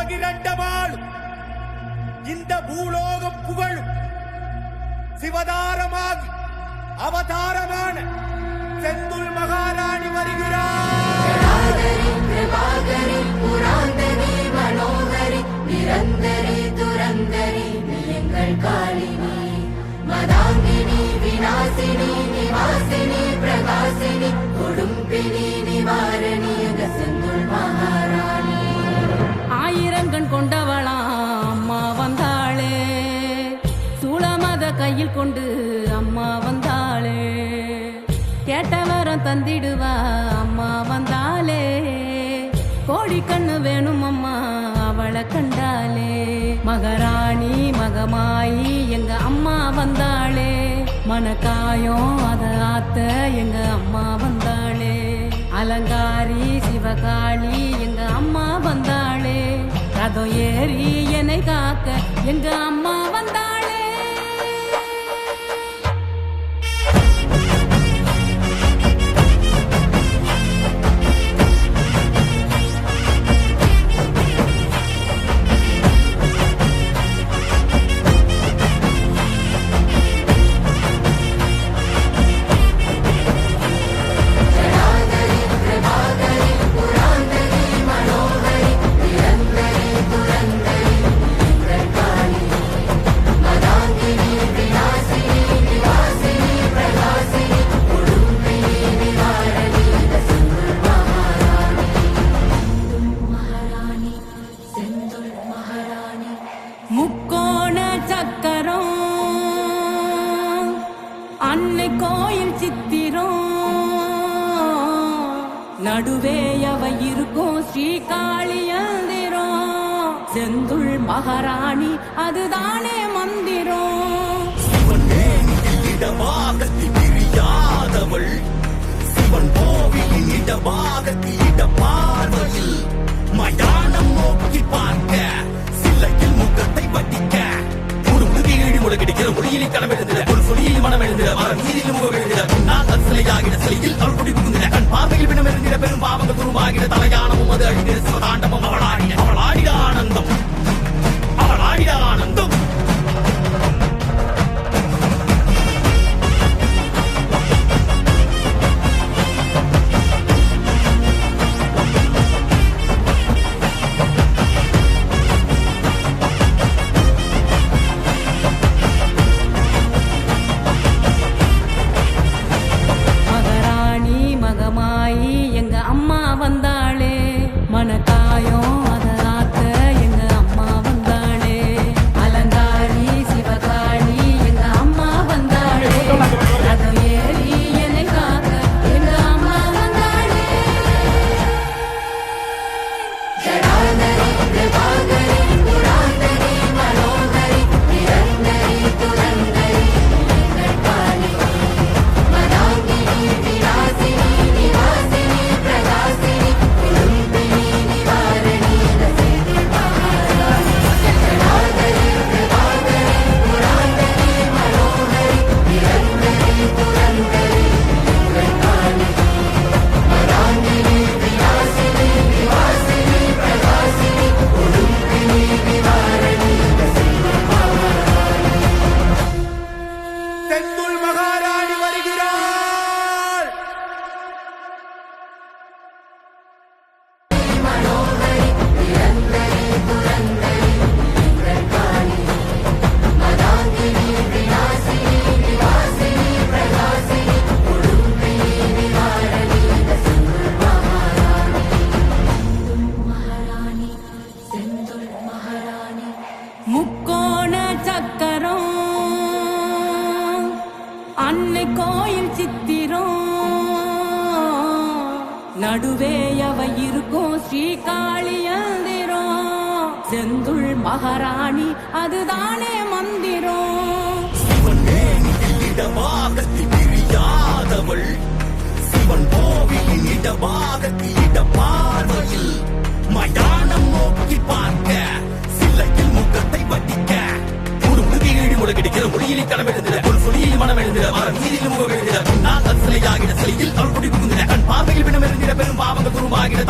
அகிரண்டமாளும் இந்த பூலோகம் புகழும் சிவதாரமாகி அவதாரமான செந்துல் மகாராணி வருகிறார். நிரந்தரி துரந்தரி எங்கள் காலினி மதாங்கினி விநாசினி நிவாசினி பிரகாசினி கொடும்பினி நிவாரணி செந்துல் மகாராணி. ஆயிரங்கண் கொண்டவளா அம்மா வந்தாளே, சூளமத கையில் கொண்டு அம்மா வந்தாளே, கேட்டவரம் தந்திடுவா அம்மா வந்தாளே, கோடி கண்ணு வேணும் அம்மா அவளை கண்டாலே. மகாராணி மகமாயி எங்க அம்மா வந்தாளே, மனக்காயம் அத ஆத்த எங்க அம்மா வந்தாளே, அலங்காரி சிவகாளி எங்க அம்மா வந்தாளே, ரதம் ஏறி என்னை காக்க எங்க அம்மா வந்தாளே. முக்கோண சக்கரம் அன்னை கோயில் சித்திரம், நடுவே அவ இருக்கும் ஸ்ரீகாளி யந்திரம், செந்துள் மகாராணி அதுதானே மந்திரம். இடமாகத்தி பிரியாதவள் சிவன் கோவிலின் இடமாகத்தி இட பார்வையில் மயானம் நோக்கி பார்க்க சிலையில் முகத்தை வட்டிக்க முழுமுழுகி முழுகிடுகிற மொழியிலே களம் எழுந்திட ஒரு சொலியில் மனம் எழுந்திட மரம் நீரில் முகம் எழுந்திட முன்னால் அது சிலையாகிட சிலையில் அவள் குடி புகுந்திட கண் பார்வையில் பிணம் எழுந்திட பெரும் பாவங்கள் துருவாகிட தலையானமும் அது அழிந்திட சிவதாண்டமும் அவள் ஆடிட ஆனந்தம் அவள் ஆடிட ஆனந்தம். மனக்காயம் அத ஆத்த எங்க அம்மா வந்தாளே, அலங்காரி சிவகாளி எங்க அம்மா வந்தாளே, ரதம் ஏறி என்னை காக்க எங்க அம்மா வந்தாளே. ஜடாதரி பிரபாகரி புராந்தரி மனோகரி நிரந்தரி துரந்தரி எங்கள் காலினி மதாங்கினி விநாசினி நிவாசினி பிரகாசினி கொடும்பினி நிவாரணி செந்துல் மகாராணி. ஜடாதரி பிரபாகரி புராந்தரி மனோகரி நிரந்தரி துரந்தரி எங்கள் காலினி மதாங்கினி விநாசினி நிவாசினி பிரகாசினி கொடும்பினி நிவாரணி செந்துல் மகாராணி. செந்துல் மகாராணி வருகிறார். மனோகரி நிரந்தரி துரந்தரி எங்கள் காலினி மதாங்கினி விநாசினி நிவாசினி பிரகாசினி கொடும்பினி நிவாரணி செந்துல் மகாராணி. மகாராணி செந்துல் மகாராணி. முக்கோண சக்கரம் அன்னை கோயில் சித்திரம், நடுவே அவ இருக்கும் ஸ்ரீகாளி யந்திரம், செந்துள் மகாராணி அதுதானே மந்திரம். இடமாகத்தி பிரியாதவள் சிவன் கோவிலின் இடமாகத்தி இட பார்வையில் மயானம் நோக்கி பார்க்க சிலையில் முகத்தை வட்டிக்க முழுமுழுகி முழுகிடுகிற மொழியிலே களம் எழுந்திட ஒரு சொலியில் மனம் எழுந்திட மரம் நீரில் முகம் எழுந்திட முன்னால் அது சிலையாகிட சிலையில் அவள் குடி புகுந்திட கண் பார்வையில் பிணம் எழுந்திட பெரும் பாவங்கள் துருவாகிட